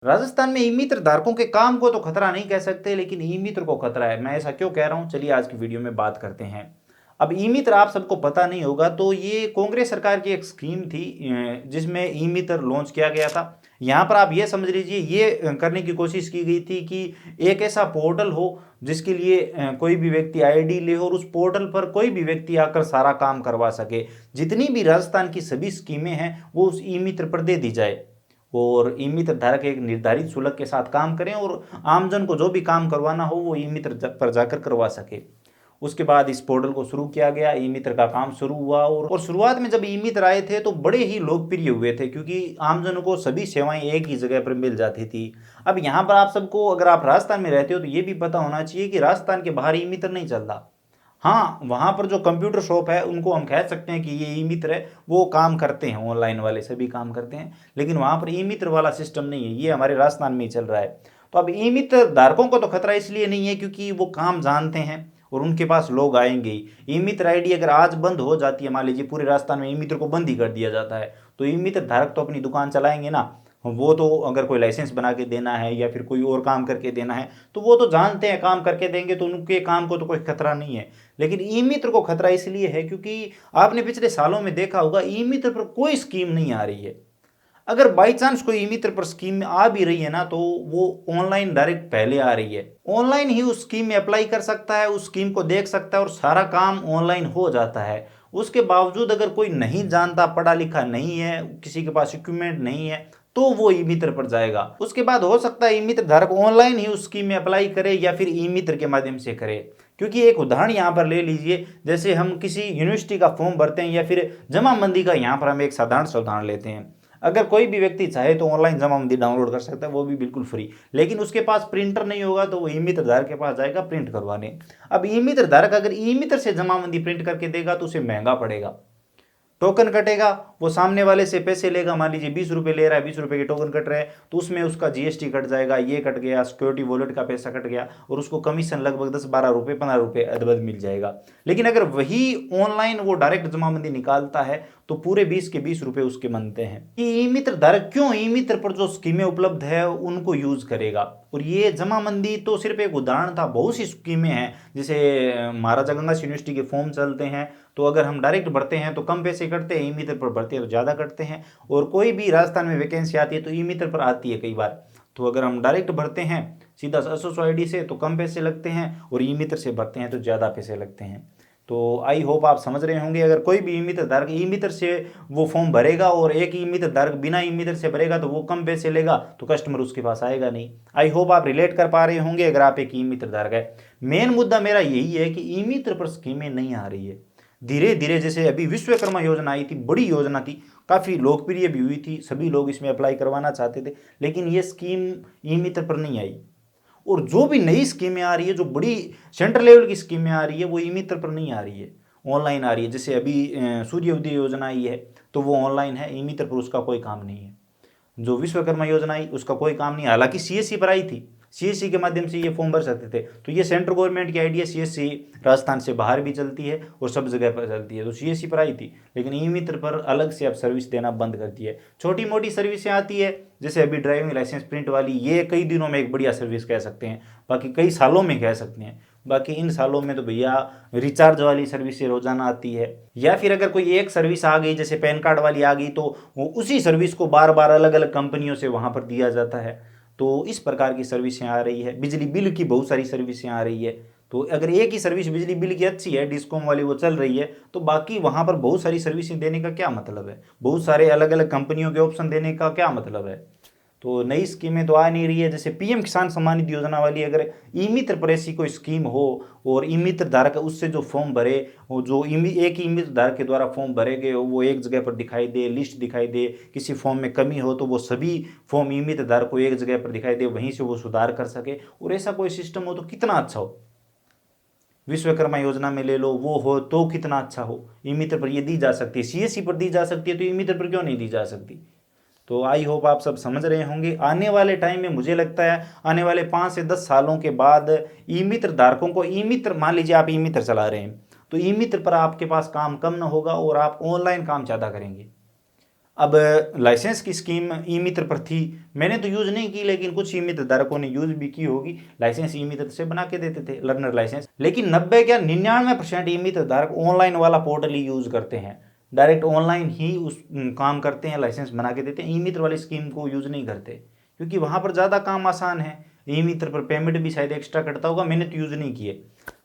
राजस्थान में ई मित्र धारकों के काम को तो खतरा नहीं कह सकते, लेकिन ई मित्र को खतरा है। मैं ऐसा क्यों कह रहा हूं, चलिए आज की वीडियो में बात करते हैं। अब ई मित्र आप सबको पता नहीं होगा तो ये कांग्रेस सरकार की एक स्कीम थी जिसमें ई मित्र लॉन्च किया गया था। यहाँ पर आप ये समझ लीजिए, ये करने की कोशिश की गई थी कि एक ऐसा पोर्टल हो जिसके लिए कोई भी व्यक्ति आईडी ले और उस पोर्टल पर कोई भी व्यक्ति आकर सारा काम करवा सके। जितनी भी राजस्थान की सभी स्कीमें हैं वो उस ई मित्र पर दे दी जाए और ई मित्र धारक एक निर्धारित शुल्क के साथ काम करें और आमजन को जो भी काम करवाना हो वो ई मित्र पर जाकर करवा सके। उसके बाद इस पोर्टल को शुरू किया गया, ई मित्र का काम शुरू हुआ और शुरुआत में जब ई मित्र आए थे तो बड़े ही लोकप्रिय हुए थे क्योंकि आमजन को सभी सेवाएं एक ही जगह पर मिल जाती थी। अब यहाँ पर आप सबको, अगर आप राजस्थान में रहते हो तो ये भी पता होना चाहिए कि राजस्थान के बाहर ई मित्र नहीं चलता। हाँ, वहाँ पर जो कंप्यूटर शॉप है उनको हम कह सकते हैं कि ये ई मित्र है, वो काम करते हैं, ऑनलाइन वाले सभी काम करते हैं, लेकिन वहाँ पर ई मित्र वाला सिस्टम नहीं है। ये हमारे राजस्थान में ही चल रहा है। तो अब ई मित्र धारकों को तो खतरा इसलिए नहीं है क्योंकि वो काम जानते हैं और उनके पास लोग आएंगे ही। ई मित्र आईडी अगर आज बंद हो जाती है, मान लीजिए पूरे राजस्थान में ई मित्र को बंद ही कर दिया जाता है, तो ई मित्र धारक तो अपनी दुकान चलाएंगे ना। वो तो अगर कोई लाइसेंस बना के देना है या फिर कोई और काम करके देना है तो वो तो जानते हैं, काम करके देंगे, तो उनके काम को तो कोई खतरा नहीं है। लेकिन ई मित्र को खतरा इसलिए है क्योंकि आपने पिछले सालों में देखा होगा ई मित्र पर कोई स्कीम नहीं आ रही है। अगर बाई चांस कोई ई मित्र पर स्कीम आ भी रही है ना तो वो ऑनलाइन डायरेक्ट पहले आ रही है। ऑनलाइन ही उस स्कीम में अप्लाई कर सकता है, उस स्कीम को देख सकता है और सारा काम ऑनलाइन हो जाता है। उसके बावजूद अगर कोई नहीं जानता, पढ़ा लिखा नहीं है, किसी के पास इक्विपमेंट नहीं है, तो वो ई मित्र पर जाएगा। उसके बाद हो सकता है ई मित्र धारक ऑनलाइन ही उस स्कीम में अप्लाई करे या फिर ई मित्र के माध्यम से करे। क्योंकि एक उदाहरण यहाँ पर ले लीजिए, जैसे हम किसी यूनिवर्सिटी का फॉर्म भरते हैं या फिर जमाबंदी का, यहाँ पर हम एक साधारण सा उदाहरण लेते हैं। अगर कोई भी व्यक्ति चाहे तो ऑनलाइन जमाबंदी डाउनलोड कर सकता है, वो भी बिल्कुल फ्री, लेकिन उसके पास प्रिंटर नहीं होगा तो वो ई मित्र धारक के पास जाएगा प्रिंट करवाने। अब ई मित्र धारक अगर ई मित्र से जमाबंदी प्रिंट करके देगा तो उसे महंगा पड़ेगा, टोकन कटेगा, वो सामने वाले से पैसे लेगा। मान लीजिए 20 रुपये ले रहा है, 20 रुपये के टोकन कट रहे हैं तो उसमें उसका जीएसटी कट जाएगा, ये कट गया, सिक्योरिटी वॉलेट का पैसा कट गया और उसको कमीशन लगभग 10-12 रुपये 15 रुपये अदबद मिल जाएगा। लेकिन अगर वही ऑनलाइन वो डायरेक्ट जमाबंदी निकालता है तो पूरे 20 के 20 रुपये उसके बनते हैं। कि ई मित्र धारक क्यों ई मित्र पर जो स्कीमें उपलब्ध है उनको यूज करेगा। और ये जमाबंदी तो सिर्फ एक उदाहरण था, बहुत सी स्कीमें हैं। जैसे महाराजा गंगा यूनिवर्सिटी के फॉर्म चलते हैं तो अगर हम डायरेक्ट भरते हैं तो कम पैसे कटते हैं, ई मित्र पर भरते हैं तो ज़्यादा कटते हैं। और कोई भी राजस्थान में वैकेंसी आती है तो ई मित्र पर आती है कई बार, तो अगर हम डायरेक्ट भरते हैं सीधा एसोसो आईडी से तो कम पैसे लगते हैं और ई मित्र से भरते हैं तो ज़्यादा पैसे लगते हैं। तो आई होप आप समझ रहे होंगे। अगर कोई भी ई मित्र धारक ई मित्र से वो फॉर्म भरेगा और एक ई मित्र धारक बिना ई मित्र से भरेगा तो वो कम पैसे लेगा तो कस्टमर उसके पास आएगा नहीं। आई होप आप रिलेट कर पा रहे होंगे अगर आप एक ई मित्र धारक है। मेन मुद्दा मेरा यही है कि ई मित्र पर स्कीमें नहीं आ रही है धीरे धीरे। जैसे अभी विश्वकर्मा योजना आई थी, बड़ी योजना थी, काफ़ी लोकप्रिय भी हुई थी, सभी लोग इसमें अप्लाई करवाना चाहते थे, लेकिन ये स्कीम ई मित्र पर नहीं आई। और जो भी नई स्कीमें आ रही है, जो बड़ी सेंट्रल लेवल की स्कीमें आ रही है, वो ई मित्र पर नहीं आ रही है, ऑनलाइन आ रही है। जैसे अभी सूर्य उदय योजना आई है तो वो ऑनलाइन है, ई मित्र पर उसका कोई काम नहीं है। जो विश्वकर्मा योजना आई उसका कोई काम नहीं, हालांकि सीएससी पर आई थी, सीएससी के माध्यम से ये फॉर्म भर सकते थे। तो ये सेंट्रल गवर्नमेंट की आइडिया, सीएससी राजस्थान से बाहर भी चलती है और सब जगह पर चलती है, तो सीएससी पर आई थी। लेकिन ई मित्र पर अलग से अब सर्विस देना बंद कर दी है। छोटी मोटी सर्विसें आती है, जैसे अभी ड्राइविंग लाइसेंस प्रिंट वाली, ये कई दिनों में एक बढ़िया सर्विस कह सकते हैं, बाकी कई सालों में कह सकते हैं। बाकी इन सालों में तो भैया रिचार्ज वाली सर्विसें रोजाना आती है, या फिर अगर कोई एक सर्विस आ गई जैसे पैन कार्ड वाली आ गई तो वो उसी सर्विस को बार बार अलग अलग कंपनियों से वहाँ पर दिया जाता है। तो इस प्रकार की सर्विसें आ रही है। बिजली बिल की बहुत सारी सर्विसें आ रही है। तो अगर एक ही सर्विस बिजली बिल की अच्छी है, डिस्कॉम वाली वो चल रही है, तो बाकी वहाँ पर बहुत सारी सर्विसें देने का क्या मतलब है, बहुत सारे अलग अलग कंपनियों के ऑप्शन देने का क्या मतलब है। तो नई स्कीमें तो आ नहीं रही है। जैसे पीएम किसान सम्मान निधि योजना वाली, अगर ई मित्र पर ऐसी कोई स्कीम हो और ई मित्र धारक उससे जो फॉर्म भरे, वो जो एक ई मित्र धारक के द्वारा फॉर्म भरे गए हो वो एक जगह पर दिखाई दे, लिस्ट दिखाई दे, किसी फॉर्म में कमी हो तो वो सभी फॉर्म ई मित्र धारक को एक जगह पर दिखाई दे, वहीं से वो सुधार कर सके, और ऐसा कोई सिस्टम हो तो कितना अच्छा हो। विश्वकर्मा योजना में ले लो, वो हो तो कितना अच्छा हो। ई मित्र पर ये दी जा सकती है, सीएससी पर दी जा सकती है, तो ई मित्र पर क्यों नहीं दी जा सकती। तो आई होप आप सब समझ रहे होंगे। आने वाले टाइम में मुझे लगता है आने वाले 5 से 10 सालों के बाद ई मित्र धारकों को, ई मित्र, मान लीजिए आप ई मित्र चला रहे हैं तो ई मित्र पर आपके पास काम कम ना होगा और आप ऑनलाइन काम ज़्यादा करेंगे। अब लाइसेंस की स्कीम ई मित्र पर थी, मैंने तो यूज़ नहीं की, लेकिन कुछ ई मित्र धारकों ने यूज़ भी की होगी। लाइसेंस ई मित्र से बना के देते थे, लर्नर लाइसेंस। लेकिन 90 क्या 99% ई मित्र धारक ऑनलाइन वाला पोर्टल ही यूज़ करते हैं, डायरेक्ट ऑनलाइन ही उस काम करते हैं, लाइसेंस बना के देते हैं, ई मित्र वाली स्कीम को यूज़ नहीं करते, क्योंकि वहाँ पर ज़्यादा काम आसान है। ई मित्र पर पेमेंट भी शायद एक्स्ट्रा कटता होगा, मैंने तो यूज़ नहीं किए।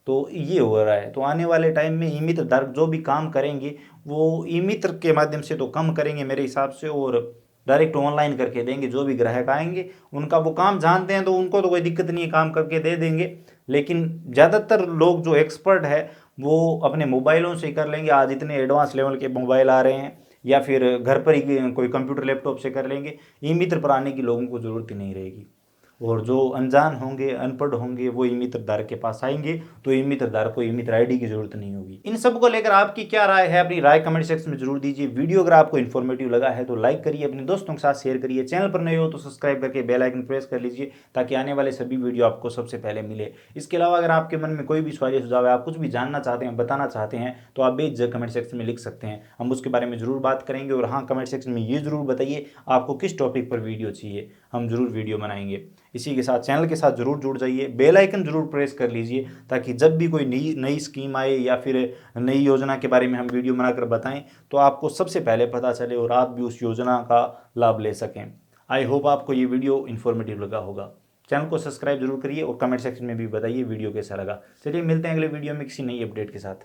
तो ये हो रहा है। तो आने वाले टाइम में ई मित्र धारक जो भी काम करेंगे वो ई मित्र के माध्यम से तो कम करेंगे मेरे हिसाब से, और डायरेक्ट ऑनलाइन करके देंगे। जो भी ग्राहक आएंगे उनका वो काम जानते हैं तो उनको तो कोई दिक्कत नहीं है, काम करके दे देंगे। लेकिन ज़्यादातर लोग जो एक्सपर्ट है वो अपने मोबाइलों से कर लेंगे। आज इतने एडवांस लेवल के मोबाइल आ रहे हैं, या फिर घर पर ही कोई कंप्यूटर लैपटॉप से कर लेंगे। ई मित्र पर आने की लोगों को ज़रूरत ही नहीं रहेगी। और जो अनजान होंगे, अनपढ़ होंगे, वो ई मित्र धारक के पास आएंगे, तो ई मित्र धारक को ई मित्र आईडी की जरूरत नहीं होगी। इन सब को लेकर आपकी क्या राय है, अपनी राय कमेंट सेक्शन में जरूर दीजिए। वीडियो अगर आपको इन्फॉर्मेटिव लगा है तो लाइक करिए, अपने दोस्तों के साथ शेयर करिए। चैनल पर नए हो तो सब्सक्राइब करके बेल आइकन प्रेस कर लीजिए, ताकि आने वाले सभी वीडियो आपको सबसे पहले मिले। इसके अलावा अगर आपके मन में कोई भी सवाल या सुझाव है, आप कुछ भी जानना चाहते हैं, बताना चाहते हैं, तो आप बेझिझक कमेंट सेक्शन में लिख सकते हैं, हम उसके बारे में जरूर बात करेंगे। और हाँ, कमेंट सेक्शन में ये जरूर बताइए आपको किस टॉपिक पर वीडियो चाहिए, हम जरूर वीडियो बनाएंगे। इसी के साथ चैनल के साथ जरूर जुड़ जाइए, बेल आइकन जरूर प्रेस कर लीजिए, ताकि जब भी कोई नई स्कीम आए या फिर नई योजना के बारे में हम वीडियो बनाकर बताएं तो आपको सबसे पहले पता चले और आप भी उस योजना का लाभ ले सकें। आई होप आपको ये वीडियो इन्फॉर्मेटिव लगा होगा। चैनल को सब्सक्राइब जरूर करिए और कमेंट सेक्शन में भी बताइए वीडियो कैसा लगा। चलिए मिलते हैं अगले वीडियो में किसी नई अपडेट के साथ।